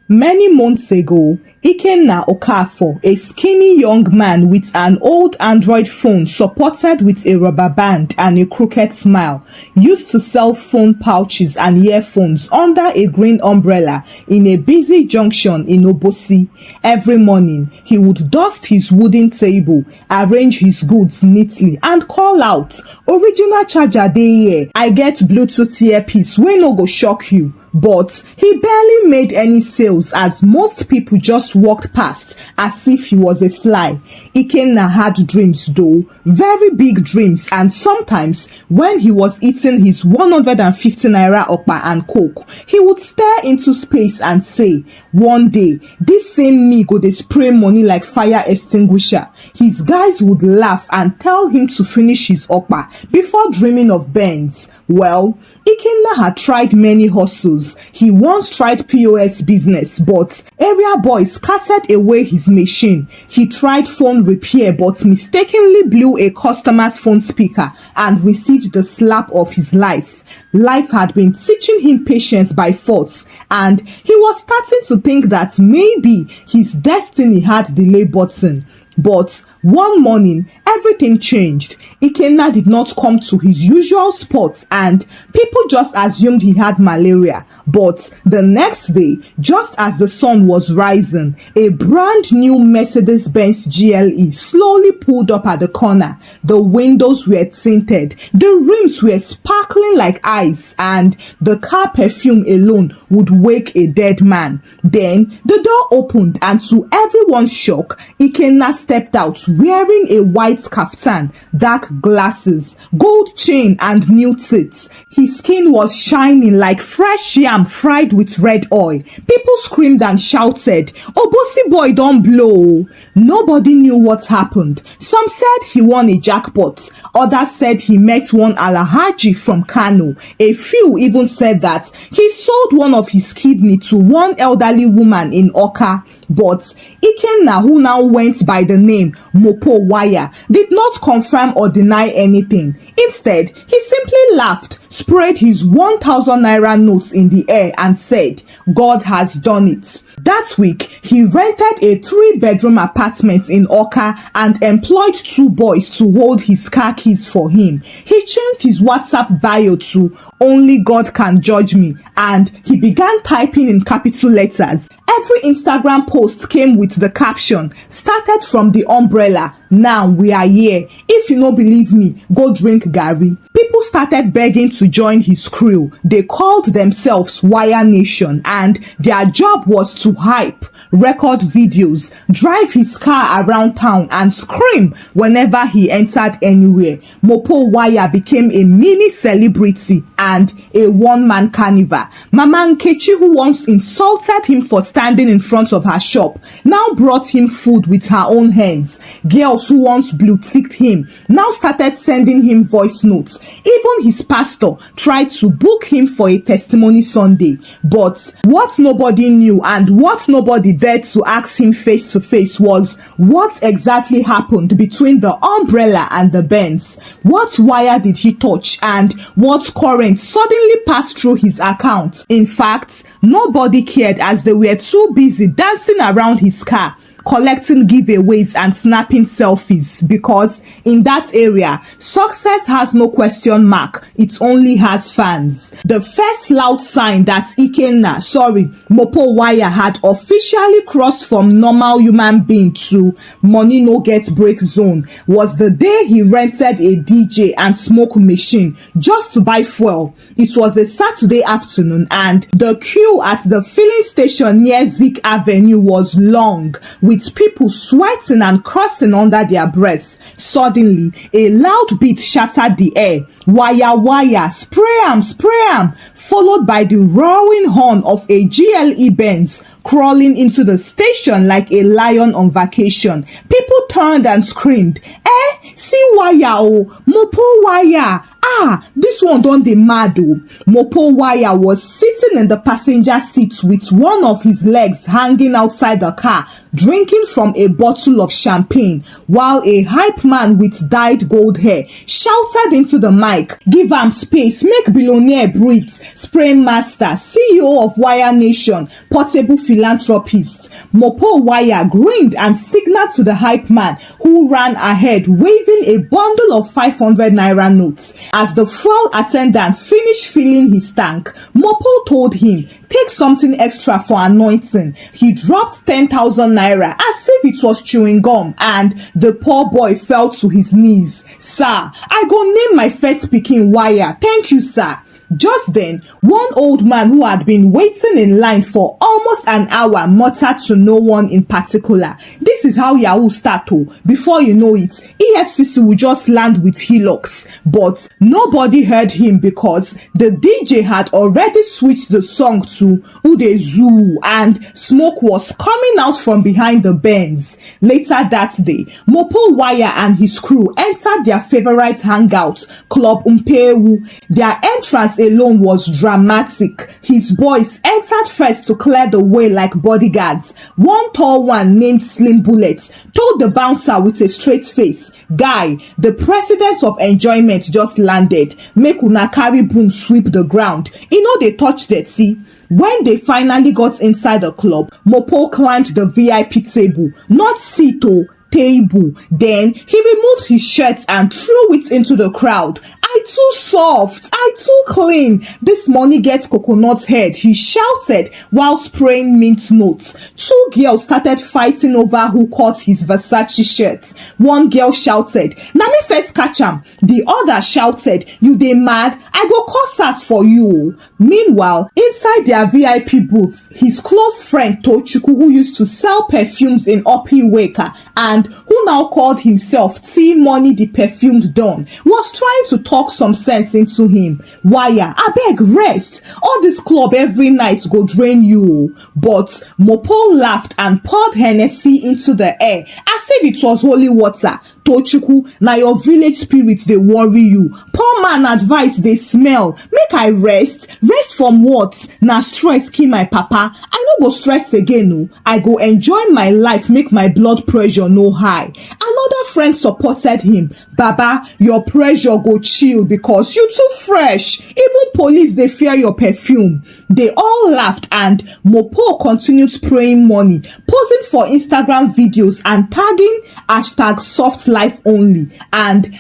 Many months ago, Ikenna, a skinny young man with an old Android phone supported with a rubber band and a crooked smile, used to sell phone pouches and earphones under a green umbrella in a busy junction in Obosi. Every morning, he would dust his wooden table, arrange his goods neatly, and call out, "Original charger dey here, I get Bluetooth earpiece wey no go shock you." But he barely made any sales as most people just walked past as if he was a fly. Ikenna had dreams though, very big dreams, and sometimes when he was eating his 150 naira okpa and coke, he would stare into space and say, "One day, this same me go dey spray money like fire extinguisher." His guys would laugh and tell him to finish his okpa before dreaming of Benz. Well, Ikenna had tried many hustles. He once tried POS business, but area boys scattered away his machine. He tried phone repair, but mistakenly blew a customer's phone speaker and received the slap of his life. Life had been teaching him patience by force, and he was starting to think that maybe his destiny had delay button. But one morning, everything changed. Ikenna did not come to his usual spot and people just assumed he had malaria. But the next day, just as the sun was rising, a brand new Mercedes-Benz GLE slowly pulled up at the corner. The windows were tinted, the rims were sparkling like ice, and the car perfume alone would wake a dead man. Then the door opened, and to everyone's shock, Ikenna stepped out wearing a white kaftan, dark glasses, gold chain, and new teeth. His skin was shining like fresh yam fried with red oil. People screamed and shouted, "Obosi boy don't blow." Nobody knew what happened. Some said he won a jackpot. Others said he met one Alhaji from Kano. A few even said that he sold one of his kidney to one elderly woman in Oka. But Ikenna, who now went by the name Mopo Waya, did not confirm or deny anything. Instead, he simply laughed, sprayed his 1,000 naira notes in the air and said, "God has done it." That week, he rented a 3-bedroom apartment in Oka and employed 2 boys to hold his car keys for him. He changed his WhatsApp bio to "Only God can judge me," and he began typing in capital letters. Every Instagram post came with the caption, "Started from the umbrella, now we are here. If you no believe me, go drink garri." People started begging to join his crew. They called themselves Wire Nation, and their job was to hype, record videos, drive his car around town, and scream whenever he entered anywhere. Mopo Waya became a mini celebrity and a one-man carnival. Mama Nkechi, who once insulted him for standing in front of her shop, now brought him food with her own hands. Girls who once blue-ticked him now started sending him voice notes. Even his pastor tried to book him for a testimony Sunday. But what nobody knew and what nobody dared to ask him face to face was what exactly happened between the umbrella and the Benz. What wire did he touch and what current suddenly passed through his account? In fact, nobody cared as they were too busy dancing around his car, collecting giveaways and snapping selfies, because in that area, success has no question mark, it only has fans. The first loud sign that Mopo Waya had officially crossed from normal human being to money no get break zone was the day he rented a DJ and smoke machine just to buy fuel. It was a Saturday afternoon and the queue at the filling station near Zik Avenue was long, with people sweating and cursing under their breath. Suddenly, a loud beat shattered the air. "Waya waya, spray am," followed by the roaring horn of a GLE Benz crawling into the station like a lion on vacation. People turned and screamed, "See Waya oh, Mopo Waya!" This one don dey mad o. Mopo Wire was sitting in the passenger seat with one of his legs hanging outside the car, drinking from a bottle of champagne, while a hype man with dyed gold hair shouted into the mic, "Give am space, make billionaire breathe." Spray Master, CEO of Wire Nation, portable philanthropist. Mopo Wire grinned and signaled to the hype man, who ran ahead waving a bundle of 500 naira notes. As the fuel attendant finished filling his tank, Mopo told him, "Take something extra for anointing." He dropped 10,000 naira as if it was chewing gum, and the poor boy fell to his knees. "Sir, I go name my first pikin Wire. Thank you, sir." Just then, one old man who had been waiting in line for almost an hour muttered to no one in particular, "This is how Yahoo start o. Before you know it, EFCC will just land with hillocks." But nobody heard him because the DJ had already switched the song to Ude Zoo and smoke was coming out from behind the Benz. Later that day, Mopo Wire and his crew entered their favorite hangout, Club Umpewu. Their entrance alone was dramatic. His boys entered first to clear the way like bodyguards. One tall one named Slim Bullet told the bouncer with a straight face, "Guy, the president of enjoyment just landed. Make una carry broom sweep the ground. They touch that, see." When they finally got inside the club, Mopo climbed the VIP table, not seat o, table. Then he removed his shirt and threw it into the crowd. "I too soft, I too clean. This money gets coconut head," he shouted while spraying mint notes. Two girls started fighting over who caught his Versace shirt. One girl shouted, "Na me first catch am." The other shouted, "You dey mad? I go call SARS for you." Meanwhile, inside their VIP booth, his close friend Tochukwu, who used to sell perfumes in Opiweka and who now called himself T Money the Perfumed Don, was trying to talk some sense into him. "Wire, abeg rest. All this club every night go drain you." But Mopo laughed and poured Hennessy into the air as if it was holy water. "Tochukwu, na your village spirit dey worry you. Poor man advice dey smell. Make I rest. Rest from what? Na stress kill my papa. I no go stress again o. I go enjoy my life, make my blood pressure no high." Another friend supported him. "Baba, your pressure go chill because you too fresh. Even police dey fear your perfume." They all laughed and Mopo continued spraying money, posing for Instagram videos and tagging #SoftLifeOnly and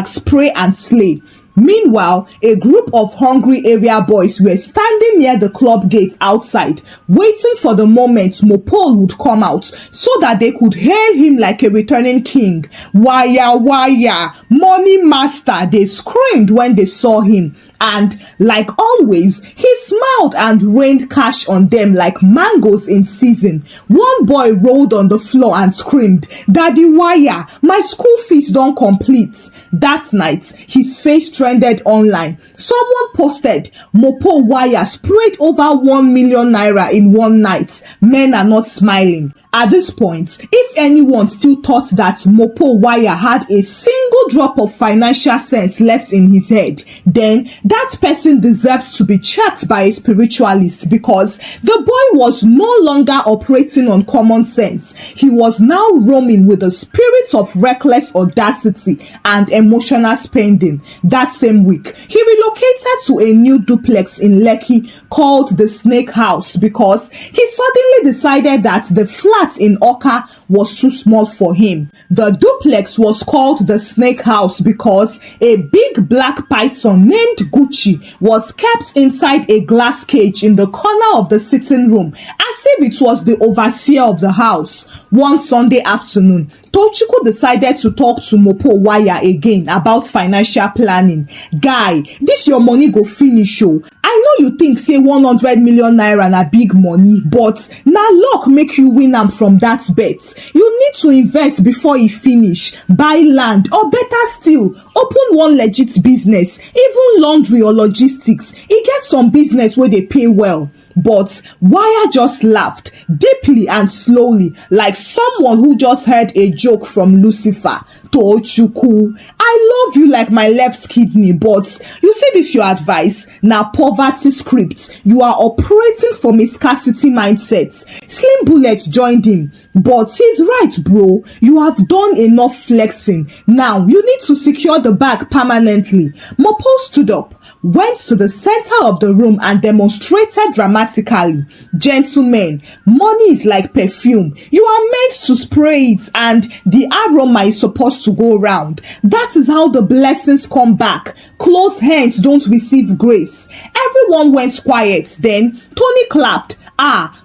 #Spray and Slay. Meanwhile, a group of hungry area boys were standing near the club gate outside, waiting for the moment Mopo would come out so that they could hail him like a returning king. "Wire, wire, money master," they screamed when they saw him. And like always, he smiled and rained cash on them like mangoes in season. One boy rolled on the floor and screamed, "Daddy Wire, my school fees don't complete." That night, his face trended online. Someone posted, "Mopo Wire sprayed over 1 million naira in one night. Men are not smiling." At this point, if anyone still thought that Mopo Wire had a single drop of financial sense left in his head, then that person deserves to be checked by a spiritualist, because the boy was no longer operating on common sense. He was now roaming with the spirits of reckless audacity and emotional spending. That same week, he relocated to a new duplex in Lekki called the Snake House because he suddenly decided that the flat in Oka was too small for him. The duplex was called the Snake House because a big black python named Gucci was kept inside a glass cage in the corner of the sitting room as if it was the overseer of the house. One Sunday afternoon, Tochukwu decided to talk to Mopo Wire again about financial planning. "Guy, this your money go finish o. I know you think say 100 million naira na big money, but na luck make you win am from that bet. You need to invest before e finish, buy land, or better still, open one legit business, even laundry or logistics. E get some business wey dey pay well." but Wire just laughed deeply and slowly, like someone who just heard a joke from Lucifer. Tochukwu, I love you like my left kidney, but you see this your advice? Now poverty script. You are operating from a scarcity mindset. Slim Bullet joined him, but he's right, bro. You have done enough flexing. Now you need to secure the bag permanently. Mopo stood up, went to the center of the room and demonstrated dramatically. Gentlemen, money is like perfume. You are meant to spray it and the aroma is supposed to go round. That is how the blessings come back. Closed hands don't receive grace. Everyone went quiet. Then Tony clapped.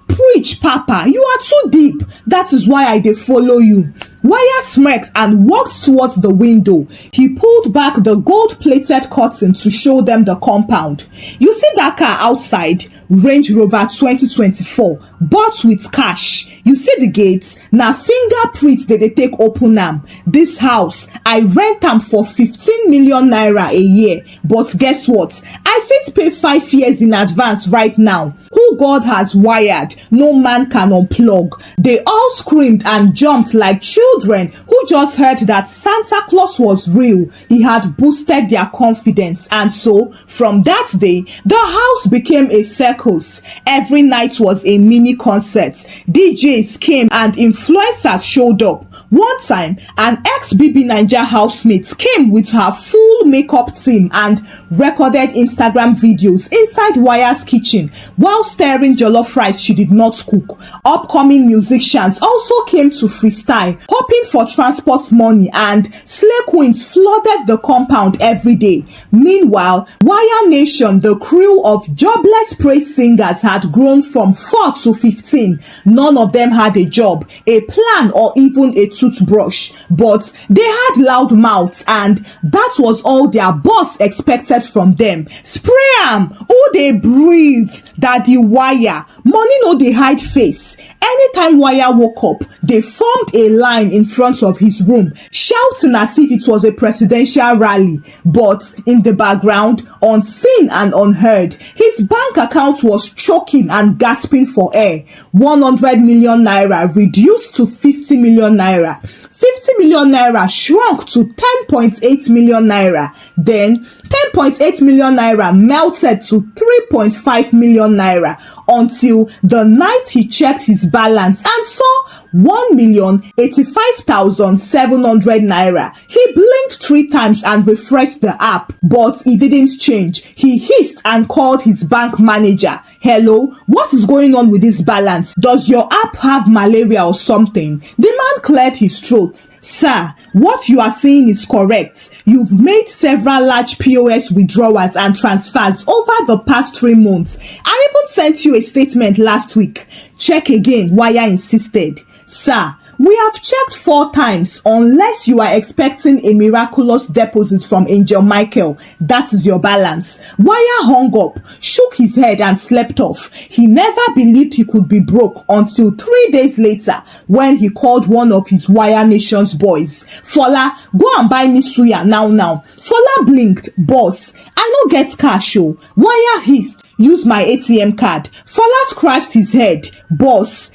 Preach, Papa. You are too deep. That is why I dey follow you. Wire smirked and walked towards the window. He pulled back the gold-plated curtain to show them the compound. You see that car outside? Range Rover 2024, bought with cash. You see the gates? Now fingerprints they take open am. This house, I rent am for 15 million naira a year. But guess what? I fit pay 5 years in advance right now. Who God has wired, no man can unplug. They all screamed and jumped like children who just heard that Santa Claus was real. He had boosted their confidence, and so from that day, the house became a circus. Every night was a mini concert. DJs came and influencers showed up. One time, an ex-BB Naija housemate came with her full makeup team and recorded Instagram videos inside Wire's kitchen while stirring jollof rice she did not cook. Upcoming musicians also came to freestyle, hoping for transport money, and slay queens flooded the compound every day. Meanwhile, Wire Nation, the crew of jobless praise singers, had grown from 4 to 15. None of them had a job, a plan, or even a toothbrush, but they had loud mouths, and that was all their boss expected from them. Spray am, oh they breathe. Daddy Wire, money no dey hide face. Anytime Wire woke up, they formed a line in front of his room, shouting as if it was a presidential rally. But in the background, unseen and unheard, his bank account was choking and gasping for air. 100 million naira reduced to 50 million naira. 50 million naira shrunk to 10.8 million naira. Then 10.8 million naira melted to 3.5 million naira until the night he checked his balance and saw 1,085,700 naira. He blinked 3 times and refreshed the app, but it didn't change. He hissed and called his bank manager. Hello, what is going on with this balance? Does your app have malaria or something? The man cleared his throat. Sir, what you are saying is correct. You've made several large POS withdrawals and transfers over the past 3 months. I even sent you a statement last week. Check again, Wire insisted. Sir, we have checked 4 times. Unless you are expecting a miraculous deposit from Angel Michael, that is your balance. Wire hung up, shook his head and slept off. He never believed he could be broke until 3 days later when he called one of his Wire Nation's boys. Fola, go and buy me suya now. Fola blinked. Boss, I no get cash. Wire hissed. Use my ATM card. Fola scratched his head. Boss,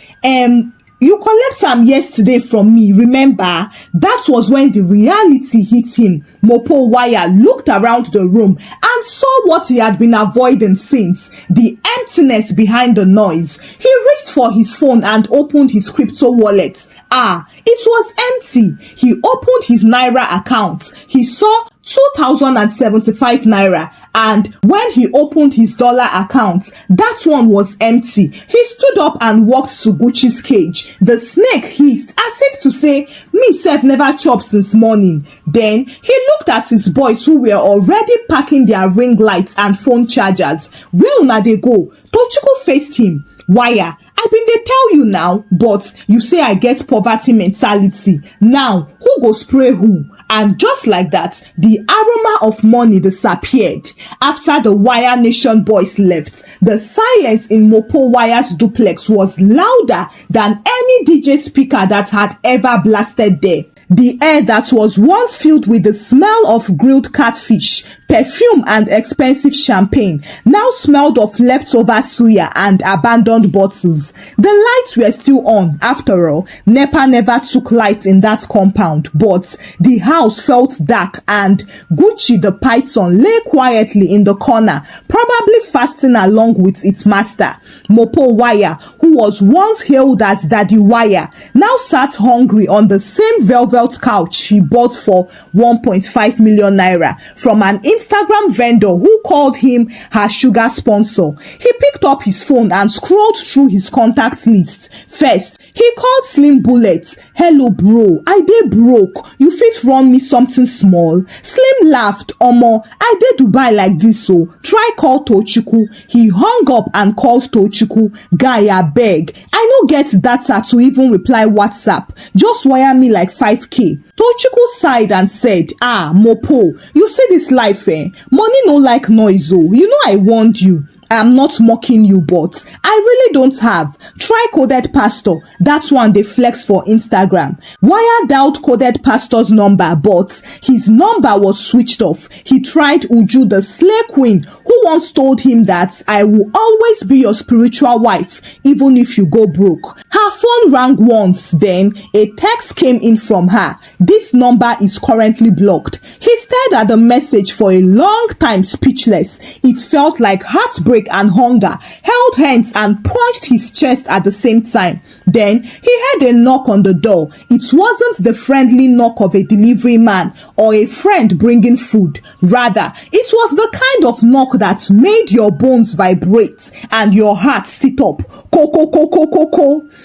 you collect am yesterday from me, remember? That was when the reality hit him. Mopo Wire looked around the room and saw what he had been avoiding since, the emptiness behind the noise. He reached for his phone and opened his crypto wallet. It was empty. He opened his Naira account. He saw 2,075 naira, and when he opened his dollar account, that one was empty. He stood up and walked to Gucci's cage. The snake hissed as if to say, me sef never chop since morning. Then he looked at his boys who were already packing their ring lights and phone chargers. Where una dey go? Tochukwu faced him. Wire, I been dey tell you now, but you say I get poverty mentality. Now, who go spray who? And just like that, the aroma of money disappeared. After the Wire Nation boys left, the silence in Mopo Wire's duplex was louder than any DJ speaker that had ever blasted there. The air that was once filled with the smell of grilled catfish, perfume and expensive champagne now smelled of leftover suya and abandoned bottles. The lights were still on. After all, NEPA never took lights in that compound, but the house felt dark and Gucci the python lay quietly in the corner, probably fasting along with its master. Mopo Wire, who was once hailed as Daddy Wire, now sat hungry on the same velvet couch he bought for 1.5 million naira from an Instagram vendor who called him her sugar sponsor. He picked up his phone and scrolled through his contact list. First, he called Slim Bullet. "Hello bro, I dey broke. You fit run me something small?" Slim laughed. "Omo, I dey Dubai like this so. Try call Tochukwu." He hung up and called Tochukwu. "Guy, abeg, I no get data to even reply WhatsApp. Just wire me like 5k. Tochukwu sighed and said, Mopo, you see this life, eh? Money no like noise, oh. You know I warned you. I'm not mocking you, but I really don't have. Try Coded Pastor. That's one they flex for Instagram. Wire dialed Coded Pastor's number, but his number was switched off. He tried Uju, the slay queen, who once told him that I will always be your spiritual wife, even if you go broke. Her phone rang once, then a text came in from her. "This number is currently blocked." He stared at the message for a long time, speechless. It felt like heartbreak and hunger, held hands and punched his chest at the same time. Then he heard a knock on the door. It wasn't the friendly knock of a delivery man or a friend bringing food. Rather, it was the kind of knock that made your bones vibrate and your heart sit up. Ko.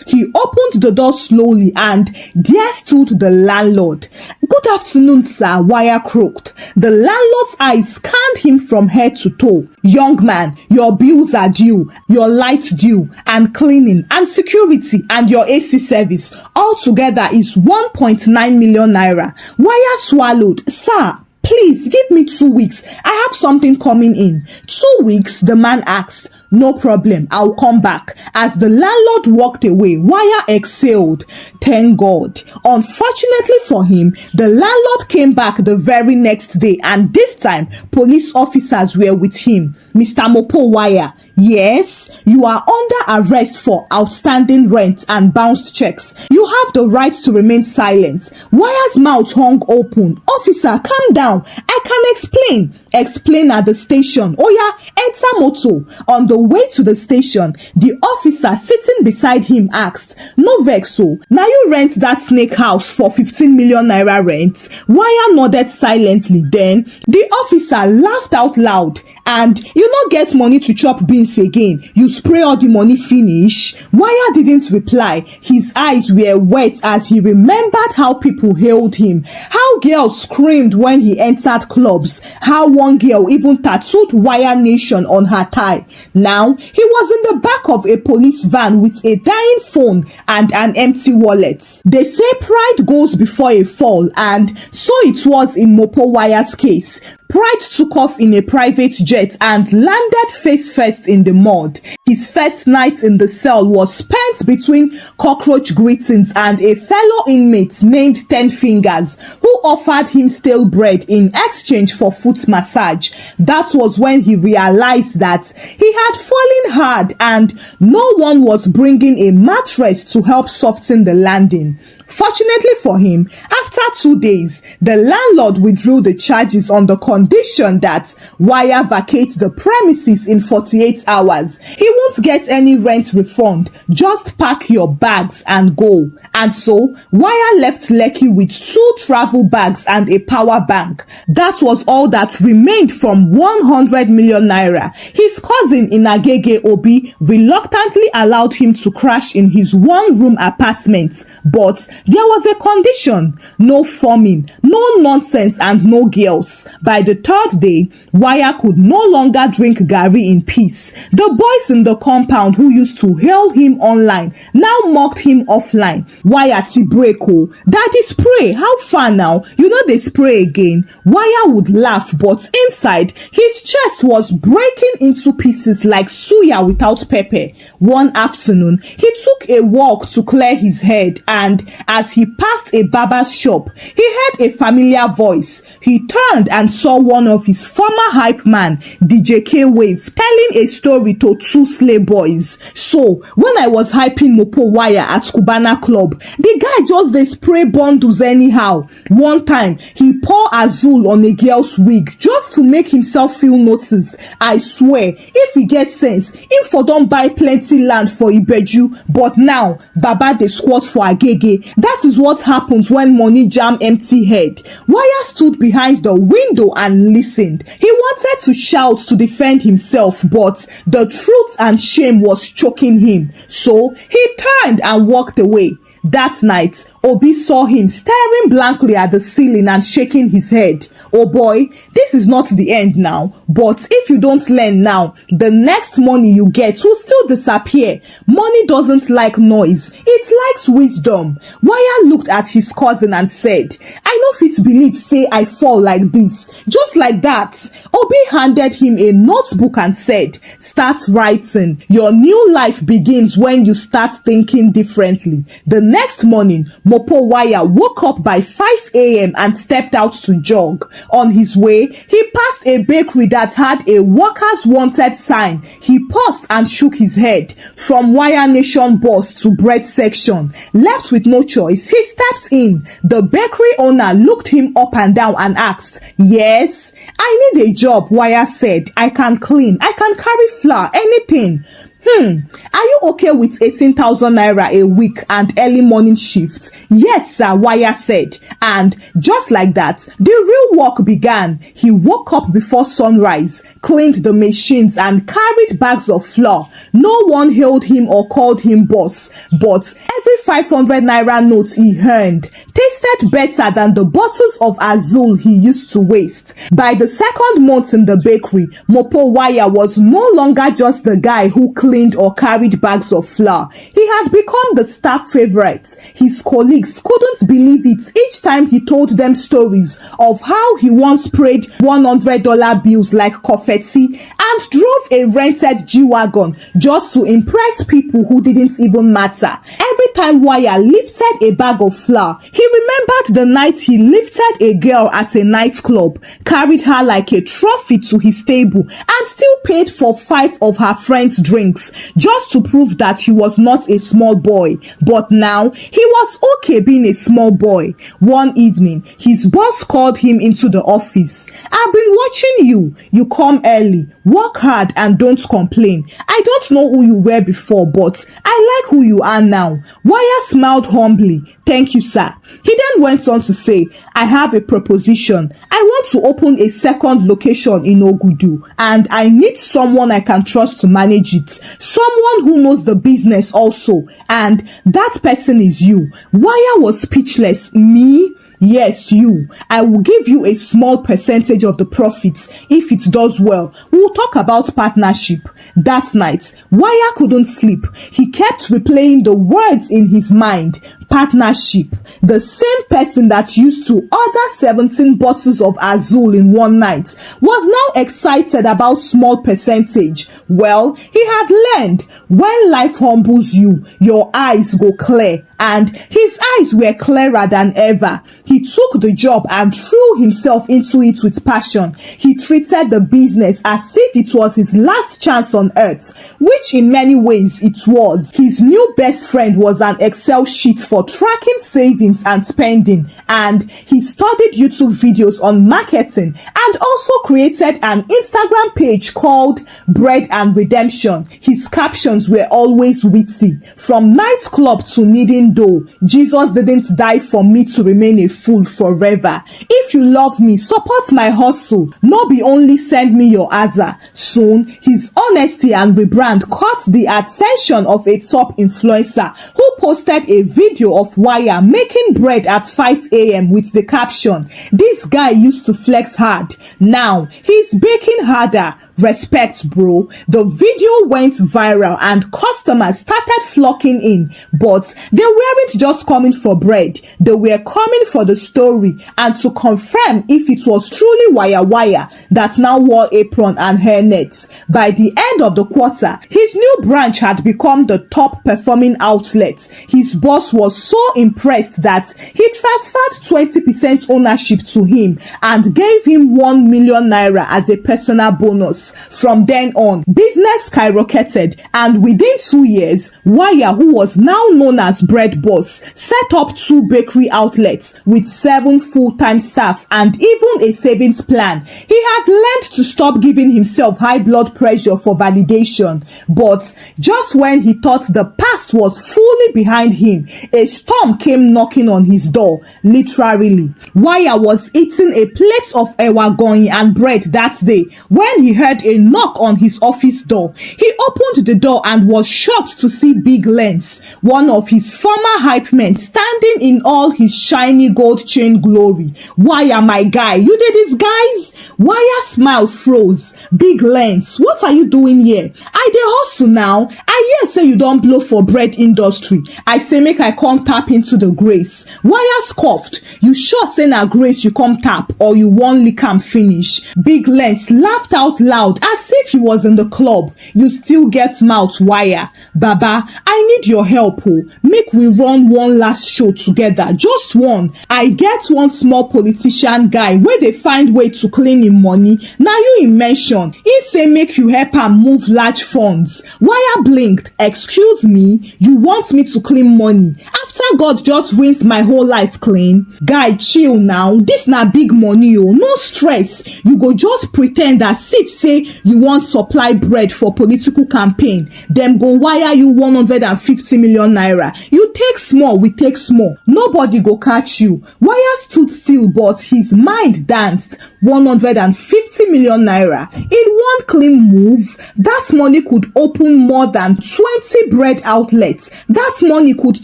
He opened the door slowly and there stood the landlord. "Good afternoon, sir," Wire croaked. The landlord's eyes scanned him from head to toe. "Young man, your bills are due, your light due, and cleaning and security and your AC service all together is 1.9 million naira. Wire swallowed. "Sir, please give me 2 weeks. I have something coming in." 2 weeks, the man asked. "No problem, I'll come back." As the landlord walked away, Wire exhaled. Thank God. Unfortunately for him, the landlord came back the very next day, and this time, police officers were with him. "Mr. Mopo Wire, yes, you are under arrest for outstanding rent and bounced checks. You have the right to remain silent." Wire's mouth hung open. "Officer, calm down. I can explain." "Explain at the station." "Oya, enter motor." On the way to the station, the officer sitting beside him asked, "No vex o, now you rent that snake house for 15 million naira rent?" Wire nodded silently. Then the officer laughed out loud. "And you no get money to chop beans again? You spray all the money finish?" Wire didn't reply. His eyes were wet as he remembered how people hailed him, how girls screamed when he entered clubs, how one girl even tattooed Wire Nation on her thigh. Now he was in the back of a police van with a dying phone and an empty wallet. They say pride goes before a fall, and so it was in Mopo Wire's case. Pride took off in a private jet and landed face first in the mud. His first night in the cell was spent between cockroach greetings and a fellow inmate named Ten Fingers, who offered him stale bread in exchange for foot massage. That was when he realized that he had fallen hard and no one was bringing a mattress to help soften the landing. Fortunately for him, after 2 days, the landlord withdrew the charges on the condition that Wire vacates the premises in 48 hours. He won't get any rent refund. Just pack your bags and go. And so, Wire left Lekki with 2 travel bags and a power bank. That was all that remained from 100 million naira. His cousin in Agege Obi reluctantly allowed him to crash in his 1-room apartment, but there was a condition: no forming, no nonsense, and no girls. By the 3rd day, Wire could no longer drink garri in peace. The boys in the compound who used to hail him online now mocked him offline. "Wire Tibreko, daddy spray, how far now? now, you know they spray again. Wire would laugh, but inside, his chest was breaking into pieces like suya without pepper. One afternoon, he took a walk to clear his head, and as he passed a barber's shop, he heard a familiar voice. He turned and saw one of his former hype man, DJ K-Wave, telling a story to two slave boys. So, when I was hyping Mopo Wire at Cubana Club, the guy just dey spray bundles anyhow. One time, he poured Azul on a girl's wig just to make himself feel noticed. I swear, if he get sense, him for don buy plenty land for Ibeju, but now, Baba dey squat for Agege. That is what happens when money jam empty head. Wire stood behind the window and listened. He wanted to shout to defend himself, but the truth and shame was choking him. So he turned and walked away. That night, Obi saw him staring blankly at the ceiling and shaking his head. Oh boy, this is not the end now. But if you don't learn now, the next money you get will still disappear. Money doesn't like noise. It likes wisdom. Wire looked at his cousin and said, I no fit believe say I fall like this. Just like that. Obi handed him a notebook and said, start writing. Your new life begins when you start thinking differently. The next morning, Mopo Wire woke up by 5 a.m. and stepped out to jog. On his way, he passed a bakery that had a workers wanted sign. He paused and shook his head. From Wire Nation boss to bread section, left with no choice, he stepped in. The bakery owner looked him up and down and asked, yes, I need a job, Wire said. I can clean, I can carry flour, anything. Are you okay with 18,000 naira a week and early morning shifts? Yes, sir, Wire said. And just like that, the real work began. He woke up before sunrise, cleaned the machines and carried bags of flour. No one hailed him or called him boss, but every 500 naira note he earned tasted better than the bottles of Azul he used to waste. By the second month in the bakery, Mopo Wire was no longer just the guy who cleaned or carried bags of flour. He had become the staff favorite. His colleagues couldn't believe it each time he told them stories of how he once sprayed $100 bills like confetti and drove a rented G-Wagon just to impress people who didn't even matter. Every time Wire lifted a bag of flour, he remembered the night he lifted a girl at a nightclub, carried her like a trophy to his table, and still paid for 5 of her friends' drinks just to prove that he was not a small boy. But now, he was okay being a small boy. One evening, his boss called him into the office. I've been watching you. You come early, work hard, and don't complain. I don't know who you were before, but I like who you are now. Wire smiled humbly. Thank you, sir. He then went on to say, I have a proposition. I want to open a second location in Ogudu, and I need someone I can trust to manage it. Someone who knows the business also, and that person is you. Wire was speechless. Me? Yes, you. I will give you a small percentage of the profits if it does well. We'll talk about partnership. That night, Wire couldn't sleep. He kept replaying the words in his mind. Partnership. The same person that used to order 17 bottles of Azul in one night was now excited about small percentage. Well, he had learned when life humbles you, your eyes go clear, and his eyes were clearer than ever. He took the job and threw himself into it with passion. He treated the business as if it was his last chance on earth, which in many ways it was. His new best friend was an Excel sheet for tracking savings and spending, and he studied YouTube videos on marketing and also created an Instagram page called Bread and Redemption. His captions were always witty. From nightclub to kneading dough, Jesus didn't die for me to remain a fool forever. If you love me, support my hustle. No be only send me your Aza. Soon, his honesty and rebrand caught the attention of a top influencer who posted a video of Wire making bread at 5 a.m. with the caption, "This guy used to flex hard. Now, he's baking harder." Respect, bro. The video went viral and customers started flocking in, but they weren't just coming for bread. They were coming for the story and to confirm if it was truly Wire that now wore apron and hairnets. By the end of the quarter, his new branch had become the top performing outlet. His boss was so impressed that he transferred 20% ownership to him and gave him 1 million naira as a personal bonus. From then on, business skyrocketed, and within 2 years, Wire, who was now known as Bread Boss, set up 2 bakery outlets with 7 full-time staff and even a savings plan. He had learned to stop giving himself high blood pressure for validation, but just when he thought the past was fully behind him, a storm came knocking on his door, literally. Wire was eating a plate of ewa goyin and bread that day when he heard a knock on his office door. He opened the door and was shocked to see Big Lens, one of his former hype men, standing in all his shiny gold chain glory. Wire, my guy, you did this, guys? Wire smile froze. Big Lens, what are you doing here? I dey hustle now. I hear say you don't blow for bread industry. I say make I come tap into the grace. Wire scoffed. You sure say na grace you come tap or you wan lick am finish? Big Lens laughed out loud as if he was in the club. You still get mouth, Wire. Baba, I need your help, oh. Make we run one last show together, just one. I get one small politician guy where they find way to clean him money. Now you mention, he say make you help am move large funds. Wire blinked. Excuse me, you want me to clean money after God just rinsed my whole life clean? Guy, chill now. This na big money, oh. No stress. You go just pretend as if say you want supply bread for political campaign. Them go wire you 150 million naira. You take small, we take small. Nobody go catch you. Wire stood still, but his mind danced. 150 million naira in one clean move. That money could open more than 20 bread outlets. That money could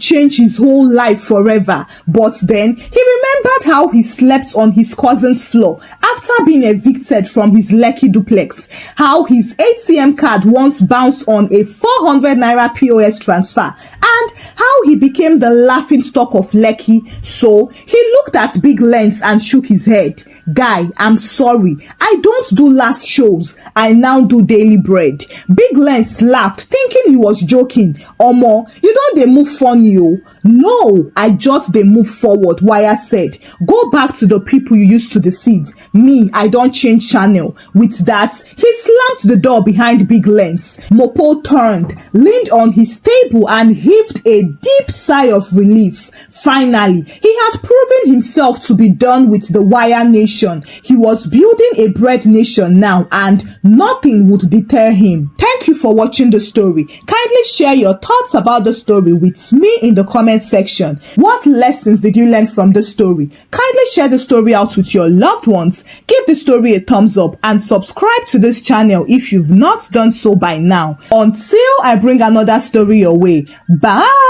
change his whole life forever. But then he remembered how he slept on his cousin's floor after being evicted from his Lekki duplex, how his ATM card once bounced on a 400 naira POS transfer, and how he became the laughing stock of Lekki. So he looked at Big Lens and shook his head. Guy, I'm sorry. I don't do last shows. I now do daily bread. Big Lens laughed, thinking he was joking. Omo, you don't dey move funny, oh. No, I just dey move forward, Wire said. Go back to the people you used to deceive. Me, I don't change channel. With that, he slammed the door behind Big Lens. Mopo turned, leaned on his table and heaved a deep sigh of relief. Finally, he had proven himself to be done with the Wire Nation. He was building a bread nation now, and nothing would deter him. Thank you for watching the story. Kindly share your thoughts about the story with me in the comment section. What lessons did you learn from the story? Kindly share the story out with your loved ones. Give the story a thumbs up and subscribe to this channel if you've not done so by now. Until I bring another story your way. Bye!